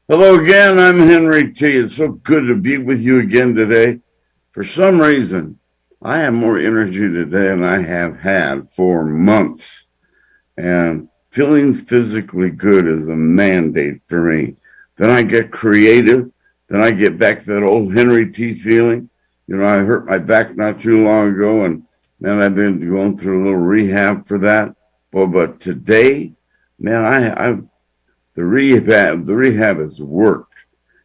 Hello again, I'm Henry T. It's so good to be with you again today. For some reason, I have more energy today than I have had for months. And feeling physically good is a mandate for me. Then I get creative. Then I get back to that old Henry T feeling. You know, I hurt my back not too long ago, and man, I've been going through a little rehab for that. But today, man, I the rehab has worked.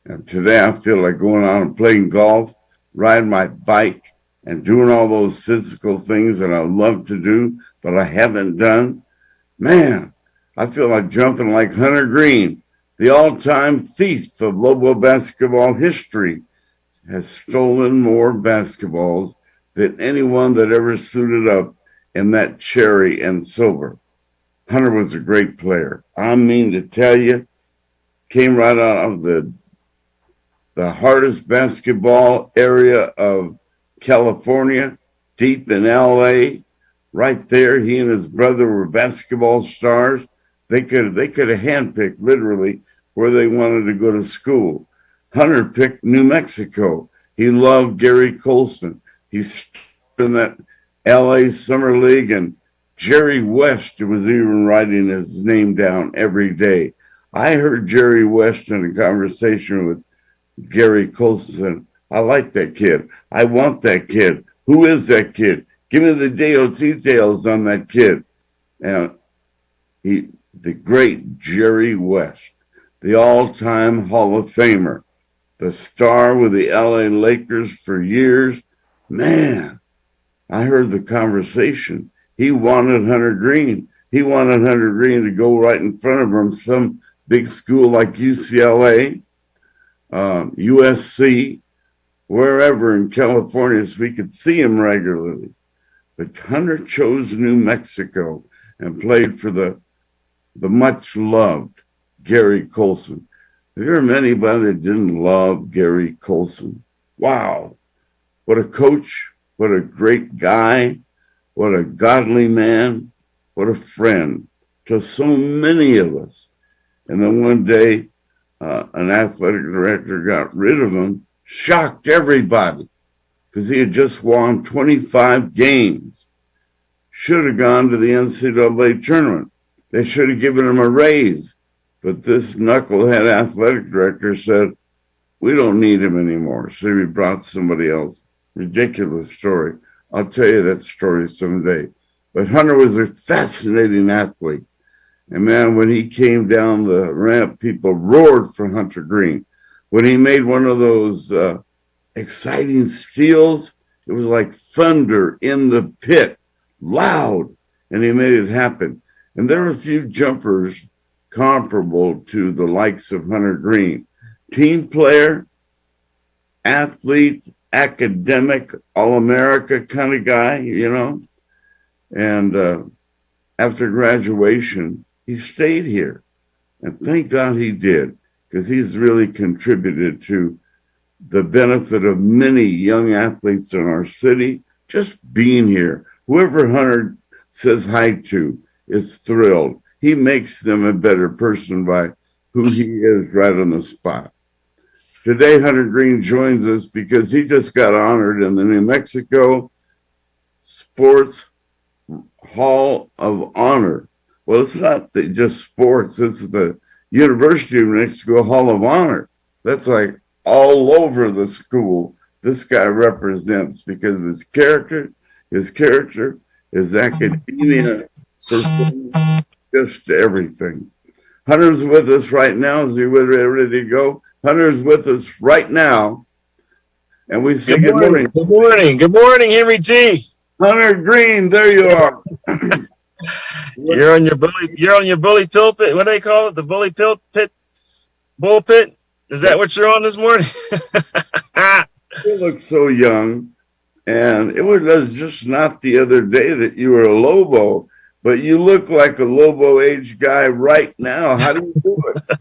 And today I feel like going out and playing golf, riding my bike, and doing all those physical things that I love to do, but I haven't done. Man, I feel like jumping like Hunter Greene, the all-time thief of Lobo basketball history, has stolen more basketballs than anyone that ever suited up in that cherry and silver. Hunter was a great player. I mean to tell you, came right out of the hardest basketball area of California, deep in LA, right there. He and his brother were basketball stars. They could have handpicked literally where they wanted to go to school. Hunter picked New Mexico. He loved Gary Colson. He started in that LA Summer League, and Jerry West was even writing his name down every day. I heard Jerry West in a conversation with Gary Colson. I like that kid. I want that kid. Who is that kid? Give me the details on that kid. And the great Jerry West, the all-time Hall of Famer, the star with the LA Lakers for years. Man, I heard the conversation. He wanted Hunter Greene. He wanted Hunter Greene to go right in front of him, some big school like UCLA, USC, wherever in California, so we could see him regularly. But Hunter chose New Mexico and played for the much loved Gary Colson. Have you ever met anybody that didn't love Gary Colson? Wow. What a coach. What a great guy. What a godly man. What a friend to so many of us. And then one day, an athletic director got rid of him, shocked everybody because he had just won 25 games. Should have gone to the NCAA tournament. They should have given him a raise. But this knucklehead athletic director said, we don't need him anymore. So we brought somebody else. Ridiculous story. I'll tell you that story someday. But Hunter was a fascinating athlete. And man, when he came down the ramp, people roared for Hunter Greene. When he made one of those exciting steals, it was like thunder in the pit, loud, and he made it happen. And there were a few jumpers comparable to the likes of Hunter Greene. Team player, athlete, academic, all-America kind of guy, you know. And after graduation, he stayed here. And thank God he did, because he's really contributed to the benefit of many young athletes in our city just being here. Whoever Hunter says hi to is thrilled. He makes them a better person by who he is right on the spot. Today, Hunter Greene joins us because he just got honored in the New Mexico Sports Hall of Honor. Well, it's not just sports, it's the University of New Mexico Hall of Honor. That's like all over the school. This guy represents because of his character, his academia, just everything. Hunter's with us right now. Is he ready to go? Hunter's with us right now. And we say good morning. Good morning. Good morning, Henry T. Hunter Greene, there you are. You're on your bully pulpit. What do they call it? The bully pulpit? Is that what you're on this morning? You look so young. And it was just not the other day that you were a Lobo, but you look like a Lobo age guy right now. How do you do it?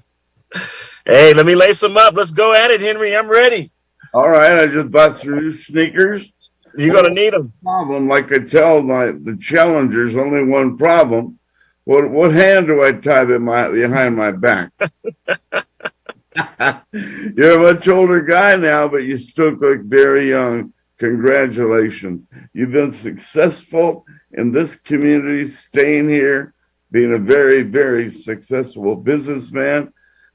Hey, let me lace them up. Let's go at it, Henry. I'm ready. All right, I just bought some new sneakers. You're going to need them. Problem, like I tell the challengers, only one problem. What hand do I tie behind my back? You're a much older guy now, but you still look very young. Congratulations. You've been successful in this community, staying here, being a very, very successful businessman.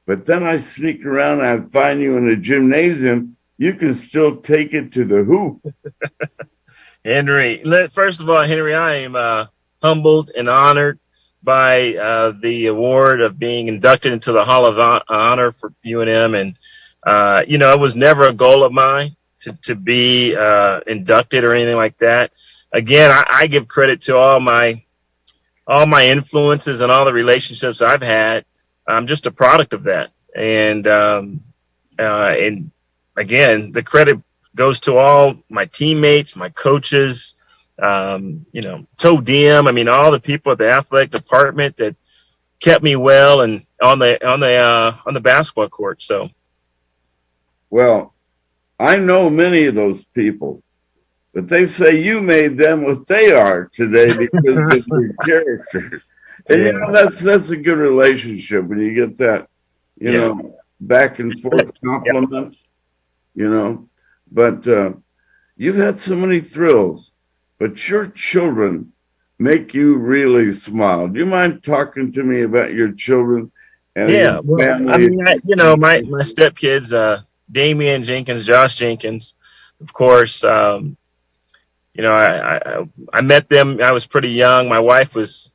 But then I sneak around and I find you in a gymnasium. You can still take it to the hoop. Henry, first of all, Henry, I am humbled and honored by the award of being inducted into the Hall of Honor for UNM. And, it was never a goal of mine to be inducted or anything like that. Again, I give credit to all my influences and all the relationships I've had. I'm just a product of that. And again, the credit goes to all my teammates, my coaches, Toe Diem. I mean, all the people at the athletic department that kept me well and on the basketball court. So, well, I know many of those people, but they say you made them what they are today because of your character. And that's a good relationship when you get that, back and forth compliment, But you've had so many thrills, but your children make you really smile. Do you mind talking to me about your children and your family? I mean, my stepkids, Damian Jenkins, Josh Jenkins, of course. I met them. I was pretty young. My wife was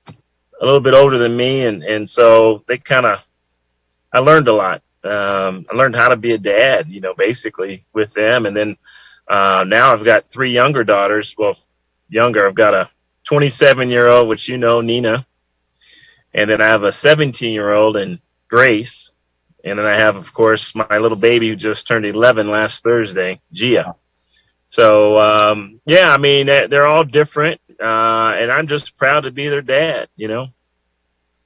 a little bit older than me, and so I learned a lot. I learned how to be a dad, basically with them. And then now I've got three younger daughters. Well, younger. I've got a 27-year-old, which Nina. And then I have a 17-year-old and Grace. And then I have, of course, my little baby who just turned 11 last Thursday, Gia. So, I mean, they're all different. And I'm just proud to be their dad,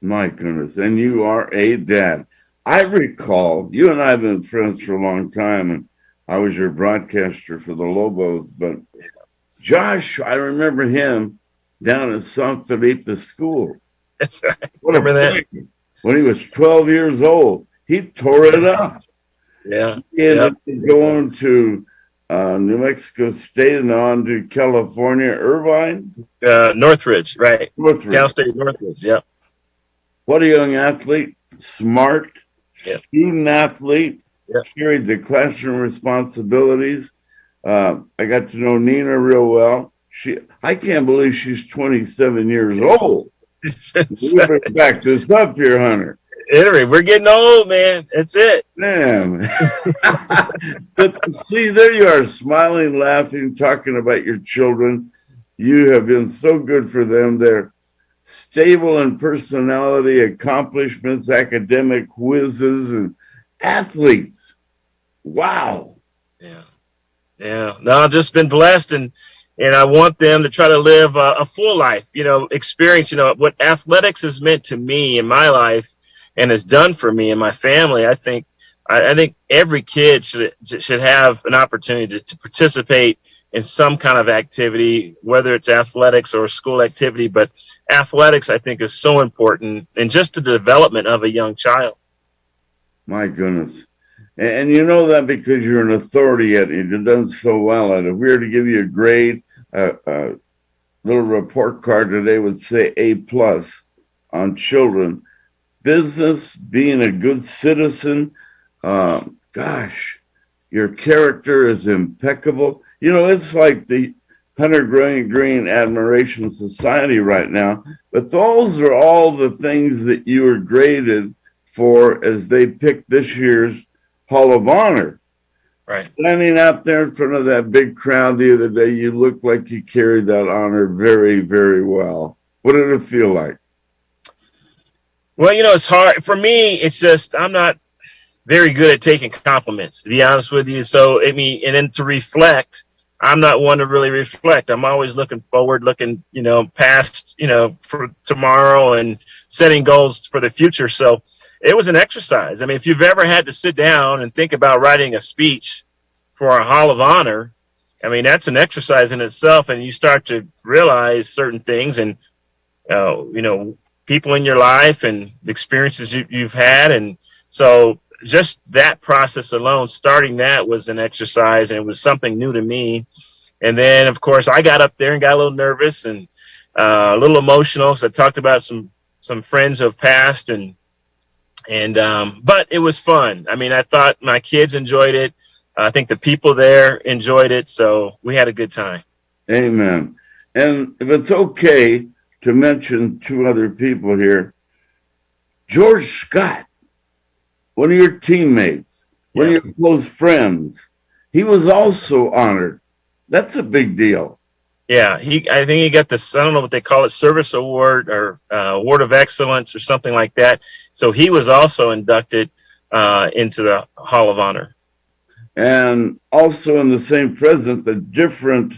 My goodness. And you are a dad. I recall you and I have been friends for a long time, and I was your broadcaster for the Lobos. But Josh, I remember him down at San Felipe School. That's right. Remember that? When he was 12 years old, he tore it up. Yeah. He ended up going to New Mexico State and on to California, Irvine? Northridge, right. Northridge. Cal State Northridge, yep. What a young athlete, smart, student athlete, yep. Carried the classroom responsibilities. I got to know Nina real well. I can't believe she's 27 years old. We better back this up here, Hunter. Henry, we're getting old, man. That's it. Man. But see, there you are, smiling, laughing, talking about your children. You have been so good for them. They're stable in personality, accomplishments, academic whizzes, and athletes. Wow. Yeah. No, I've just been blessed, and I want them to try to live a full life, experience, what athletics has meant to me in my life and has done for me and my family. I think every kid should have an opportunity to participate in some kind of activity, whether it's athletics or school activity. But athletics, I think, is so important in just the development of a young child. My goodness. And you know that because you're an authority at it. You've done so well at it. If we were to give you a grade, a little report card today would say A+ on children. Business, being a good citizen, gosh, your character is impeccable. It's like the Hunter Greene Admiration Society right now, but those are all the things that you were graded for as they picked this year's Hall of Honor. Right. Standing out there in front of that big crowd the other day, you looked like you carried that honor very, very well. What did it feel like? Well, it's hard. For me, it's just I'm not very good at taking compliments, to be honest with you. So, and then to reflect, I'm not one to really reflect. I'm always looking forward, looking, past, for tomorrow and setting goals for the future. So it was an exercise. I mean, if you've ever had to sit down and think about writing a speech for a Hall of Honor, I mean, that's an exercise in itself. And you start to realize certain things and, people in your life and the experiences you've had. And so just that process alone, starting that was an exercise, and it was something new to me. And then, of course, I got up there and got a little nervous and a little emotional because I talked about some friends who have passed, but it was fun. I mean, I thought my kids enjoyed it. I think the people there enjoyed it, so we had a good time. Amen. And if it's okay to mention two other people here, George Scott, one of your teammates, one of your close friends, he was also honored. That's a big deal. Yeah, I think he got this. I don't know what they call it, service award or award of excellence or something like that. So he was also inducted into the Hall of Honor. And also in the same present, a different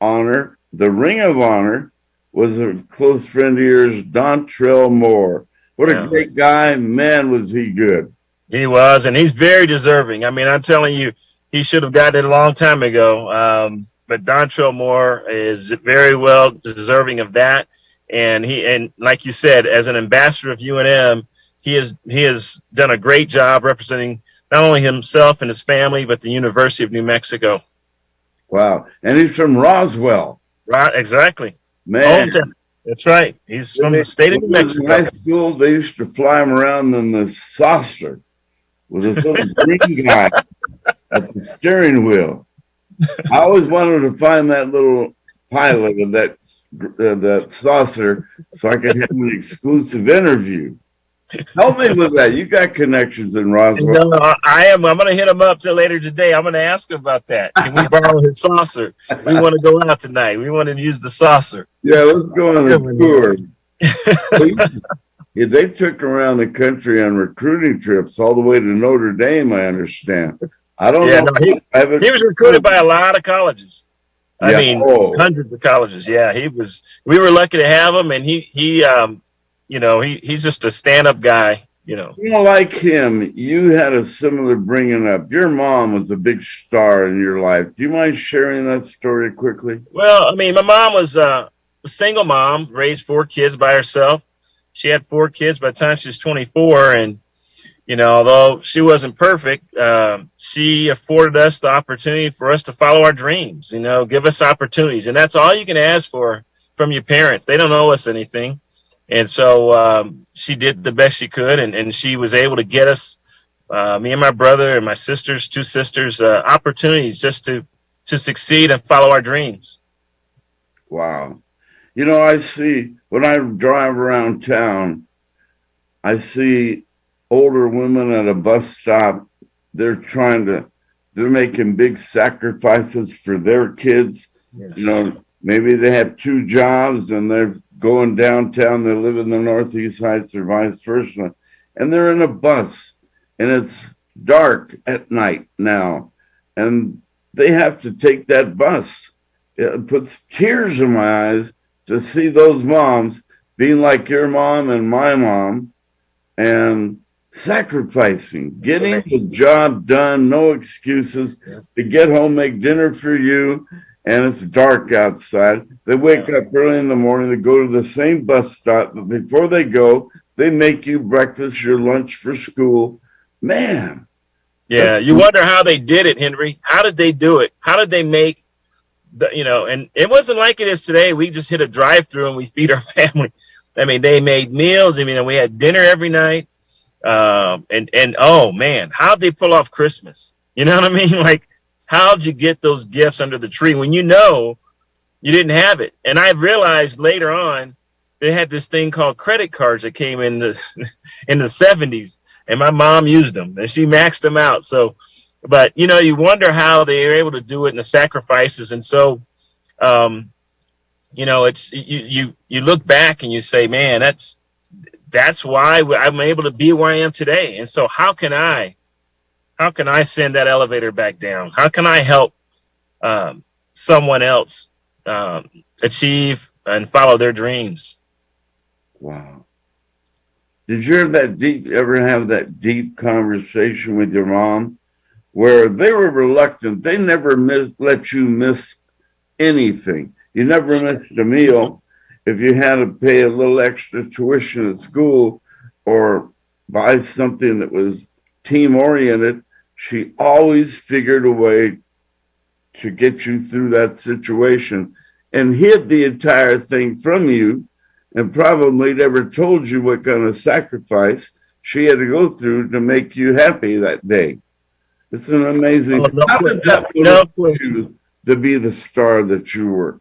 honor, the Ring of Honor, was a close friend of yours, Dontrell Moore. What a great guy. Man, was he good. He was, and he's very deserving. I mean, I'm telling you, he should have gotten it a long time ago. But Dontrell Moore is very well deserving of that. And like you said, as an ambassador of UNM, he has done a great job representing not only himself and his family, but the University of New Mexico. Wow. And he's from Roswell. Right, exactly. Man. Hometown. That's right. He's from the state of New Mexico. In high school, they used to fly him around in the saucer with this little green guy at the steering wheel. I always wanted to find that little pilot of that saucer so I could have an exclusive interview. Help me with that. You got connections in Roswell. No, I'm going to hit him up later today. I'm going to ask him about that. Can we borrow his saucer? We want to go out tonight. We want to use the saucer. Yeah, let's go on a tour. They took around the country on recruiting trips all the way to Notre Dame, I understand. I don't know. No, he was recruited by a lot of colleges. I mean, hundreds of colleges. Yeah, we were lucky to have him, and he's just a stand-up guy, Like him, you had a similar bringing up. Your mom was a big star in your life. Do you mind sharing that story quickly? Well, I mean, my mom was a single mom, raised 4 kids by herself. She had 4 kids by the time she was 24, and although she wasn't perfect, she afforded us the opportunity for us to follow our dreams, give us opportunities. And that's all you can ask for from your parents. They don't owe us anything. And so she did the best she could, and she was able to get us, me and my brother and my 2 sisters, opportunities just to succeed and follow our dreams. Wow. I see when I drive around town, I see older women at a bus stop. They're making big sacrifices for their kids. Yes. Maybe they have 2 jobs and they're going downtown. They live in the Northeast Heights or vice versa. And they're in a bus and it's dark at night now. And they have to take that bus. It puts tears in my eyes to see those moms being like your mom and my mom and sacrificing, getting the job done, no excuses, to get home, make dinner for you, and it's dark outside. They wake up early in the morning, they go to the same bus stop, but before they go, they make you breakfast, your lunch for school. Man. Yeah, you wonder how they did it, Henry. How did they do it? How did they make and it wasn't like it is today. We just hit a drive-through and we feed our family. I mean, they made meals. I mean, we had dinner every night. And oh man, how'd they pull off Christmas? You know what I mean? Like, how'd you get those gifts under the tree when you didn't have it? And I realized later on they had this thing called credit cards that came in the 70s, and my mom used them and she maxed them out. So, but you wonder how they were able to do it and the sacrifices. And so, it's you look back and you say, man, that's why I'm able to be where I am today. And so how can I send that elevator back down? How can I help someone else achieve and follow their dreams? Wow. Did you ever have that deep conversation with your mom where they were reluctant? They never let you miss anything. You never missed a meal. If you had to pay a little extra tuition at school or buy something that was team oriented. She always figured a way to get you through that situation and hid the entire thing from you and probably never told you what kind of sacrifice she had to go through to make you happy that day. It's an Oh, amazing. no, How did no, that no motivate question. you to be the star that you were?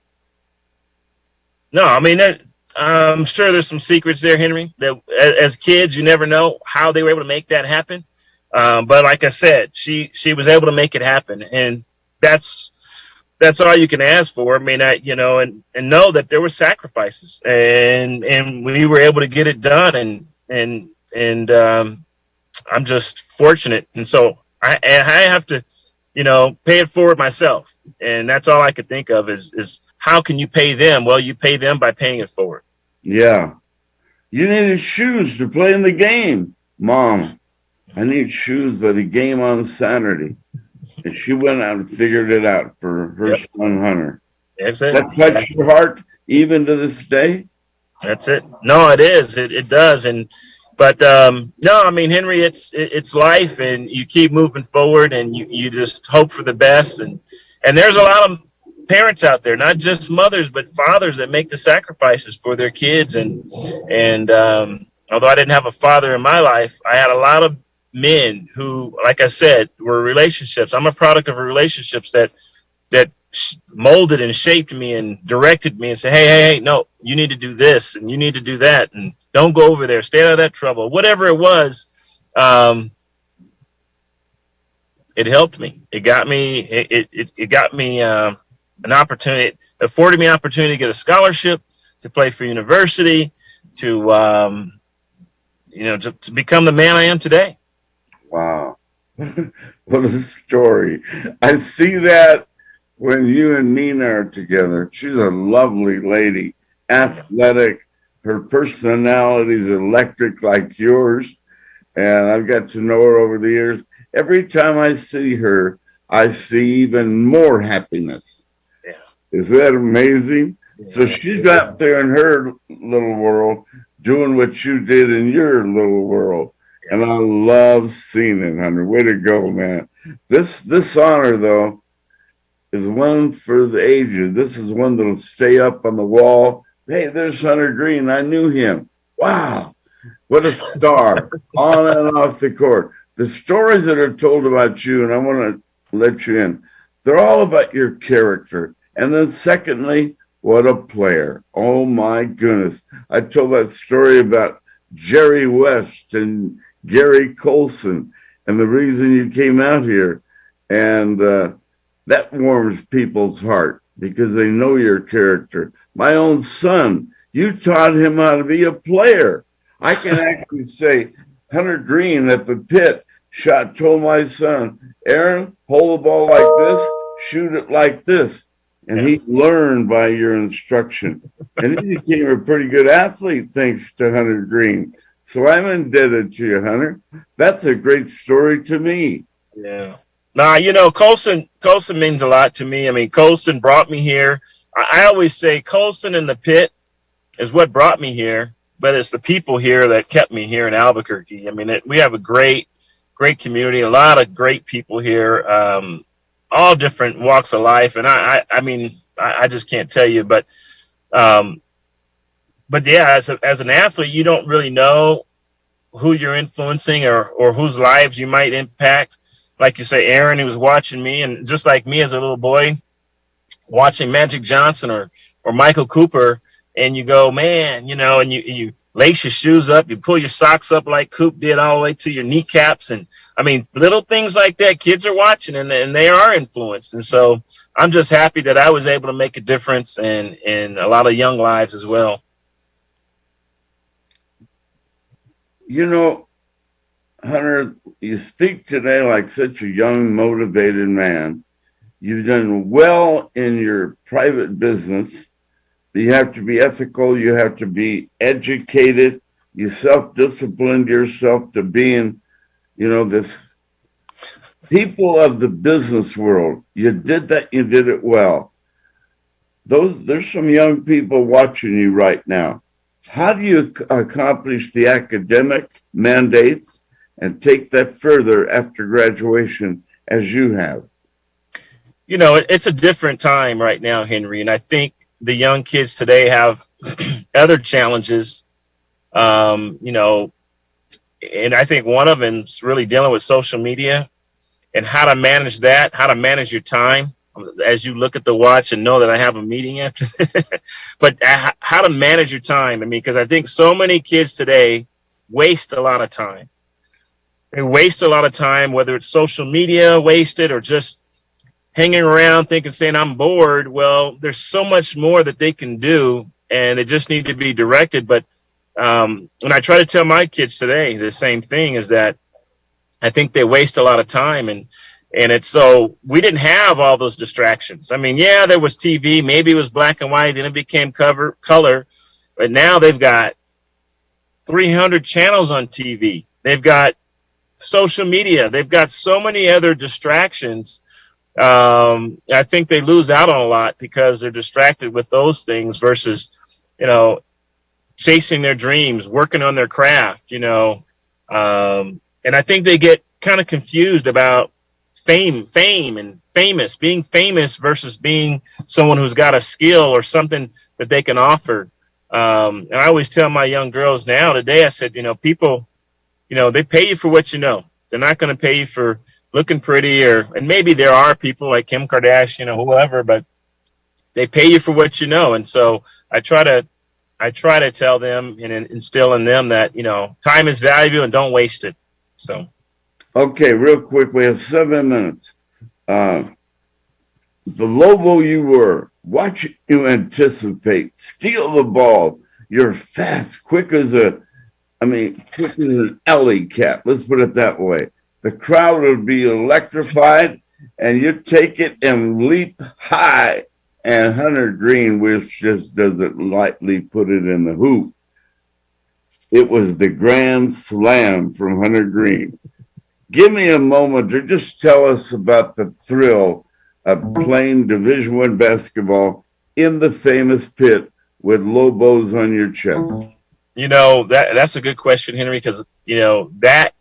No, I mean, I'm sure there's some secrets there, Henry, that as kids, you never know how they were able to make that happen. But like I said, she was able to make it happen. And that's, that's all you can ask for. I mean, and know that there were sacrifices and we were able to get it done. And I'm just fortunate. And so I have to, pay it forward myself. And that's all I could think of is how can you pay them? Well, you pay them by paying it forward. Yeah. You needed shoes to play in the game. Mom, I need shoes by the game on Saturday. And she went out and figured it out for her Yep. son Hunter. That's it. That touched your heart even to this day? That's it. No, it is. It does. But no, I mean, Henry, it's life, and you keep moving forward, and you just hope for the best. And there's a lot of parents out there, not just mothers, but fathers that make the sacrifices for their kids. And although I didn't have a father in my life, I had a lot of men who, like I said, were relationships. I'm a product of relationships that molded and shaped me and directed me and said, hey, no, you need to do this and you need to do that. And don't go over there. Stay out of that trouble. Whatever it was, um, it helped me. It got me, it got me an opportunity, it afforded me an opportunity to get a scholarship, to play for university, to become the man I am today. Wow. What a story. I see that when you and Nina are together. She's a lovely lady, athletic. Her personality is electric like yours. And I've got to know her over the years. Every time I see her, I see even more happiness. Yeah. Is that amazing? Yeah. So she's out there in her little world doing what you did in your little world. And I love seeing it, Hunter. Way to go, man. This honor, though, is one for the ages. This is one that'll stay up on the wall. Hey, there's Hunter Greene. I knew him. Wow. What a star on and off the court. The stories that are told about you, and I want to let you in, they're all about your character. And then secondly, what a player. Oh my goodness. I told that story about Jerry West and Gary Colson and the reason you came out here. And that warms people's heart because they know your character. My own son, you taught him how to be a player. I can actually say Hunter Greene at the pit told my son, Aaron, hold the ball like this, shoot it like this. And he learned by your instruction. And he became a pretty good athlete thanks to Hunter Greene. So I'm indebted to you, Hunter. That's a great story to me. Yeah. Now, Colson means a lot to me. I mean, Colson brought me here. I always say Colson in the pit is what brought me here, but it's the people here that kept me here in Albuquerque. I mean, we have a great community, a lot of great people here, all different walks of life. And I just can't tell you, but yeah, as an athlete, you don't really know who you're influencing or whose lives you might impact. Like you say, Aaron, he was watching me, and just like me as a little boy, watching Magic Johnson or Michael Cooper, and you go, man, and you lace your shoes up, you pull your socks up like Coop did all the way to your kneecaps. And I mean, little things like that, kids are watching and they are influenced. And so I'm just happy that I was able to make a difference in a lot of young lives as well. Hunter, you speak today like such a young, motivated man. You've done well in your private business. You have to be ethical. You have to be educated. You self-disciplined yourself to being, this people of the business world. You did that. You did it well. There's some young people watching you right now. How do you accomplish the academic mandates and take that further after graduation as you have? You know, it's a different time right now, Henry, and I think the young kids today have other challenges. You know, and I think one of them is really dealing with social media and how to manage that, how to manage your time as you look at the watch and know that I have a meeting after. But how to manage your time. I mean, because I think so many kids today waste a lot of time. They waste a lot of time, whether it's social media wasted or just hanging around thinking, saying, I'm bored. Well, there's so much more that they can do, and they just need to be directed. But when I try to tell my kids today, the same thing is that I think they waste a lot of time, and it's so we didn't have all those distractions. I mean, yeah, there was TV, maybe it was black and white, then it became color, but now they've got 300 channels on TV. They've got social media. They've got so many other distractions. I think they lose out on a lot because they're distracted with those things versus, you know, chasing their dreams, working on their craft, you know. And I think they get kind of confused about fame and being famous versus being someone who's got a skill or something that they can offer. And I always tell my young girls now today, I said, you know, people, you know, they pay you for what you know. They're not going to pay you for looking pretty and maybe there are people like Kim Kardashian or whoever, but they pay you for what you know. And so I try to tell them and instill in them that, you know, time is valuable and don't waste it. So. Okay, real quick, we have 7 minutes. The Lobo you were, watch you anticipate, steal the ball. You're fast, quick as an alley cat. Let's put it that way. The crowd would be electrified, and you take it and leap high. And Hunter Greene, which just doesn't lightly put it in the hoop. It was the grand slam from Hunter Greene. Give me a moment to just tell us about the thrill of playing Division I basketball in the famous pit with Lobos on your chest. You know, that's a good question, Henry, because, you know, that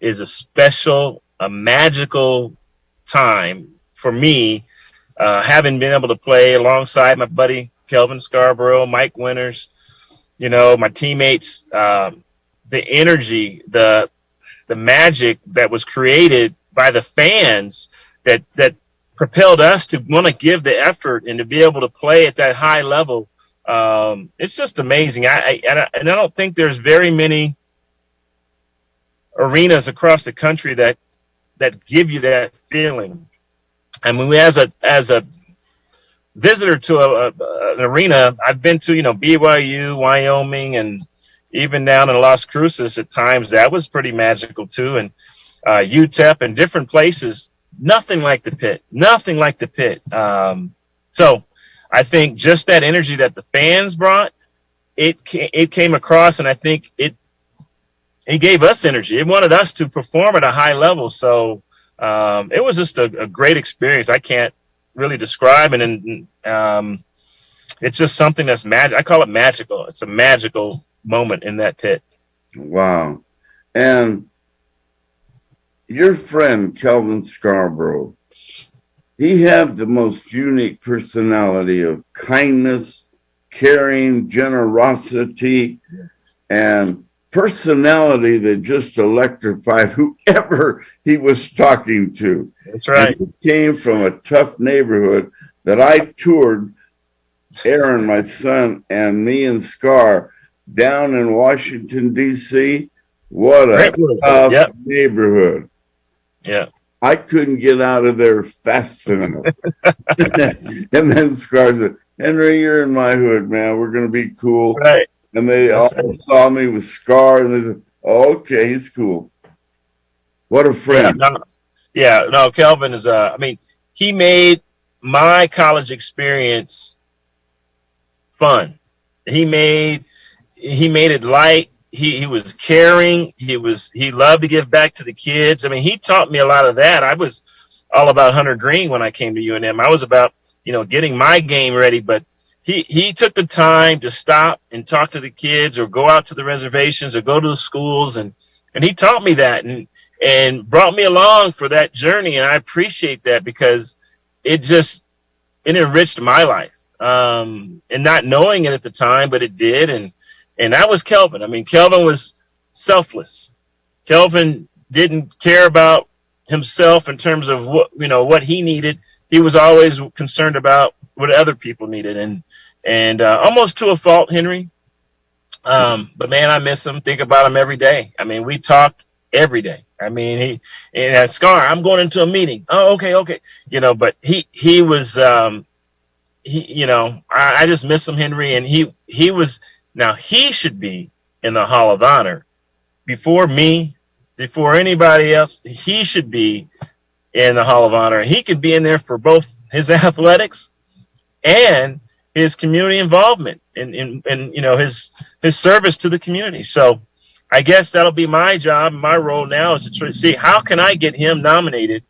is a magical time for me, having been able to play alongside my buddy Kelvin Scarborough, Mike Winters, you know, my teammates, the energy, the magic that was created by the fans that propelled us to want to give the effort and to be able to play at that high level. It's just amazing. I don't think there's very many arenas across the country that give you that feeling. I mean, as a visitor to an arena, I've been to, you know, BYU, Wyoming, and even down in Las Cruces at times. That was pretty magical too, and UTEP and different places. Nothing like the pit. Nothing like the pit. So I think just that energy that the fans brought, it came across, and I think it gave us energy. It wanted us to perform at a high level. So it was just a great experience. I can't really describe it, and it's just something that's magic. I call it magical. It's a magical moment in that pit. Wow. And your friend Kelvin Scarborough, he had the most unique personality of kindness, caring, generosity, and personality that just electrified whoever he was talking to. That's right. And he came from a tough neighborhood that I toured, Aaron, my son, and me and Scar down in Washington, D.C. What a tough neighborhood. Yeah. I couldn't get out of there fast enough. And then Scar said, Henry, you're in my hood, man. We're going to be cool. Right. And they all saw me with Scar, and they said, oh, okay, he's cool. What a friend. No, Kelvin is, I mean, he made my college experience fun. He made it light. He was caring. He loved to give back to the kids. I mean, he taught me a lot of that. I was all about Hunter Greene when I came to UNM. I was about, you know, getting my game ready, but he took the time to stop and talk to the kids or go out to the reservations or go to the schools and And he taught me that and brought me along for that journey. And I appreciate that because it just, it enriched my life. And not knowing it at the time, but it did. And that was Kelvin. I mean, Kelvin was selfless. Kelvin didn't care about himself in terms of what he needed. He was always concerned about what other people needed, and almost to a fault, Henry. But man, I miss him. Think about him every day. I mean, we talked every day. I mean, and at Scar, I'm going into a meeting. Oh, okay. But he was I just miss him, Henry, and he was. Now he should be in the Hall of Honor before me, before anybody else. He should be in the Hall of Honor. He could be in there for both his athletics and his community involvement and his service to the community. So I guess that'll be my job. My role now is to try to see how can I get him nominated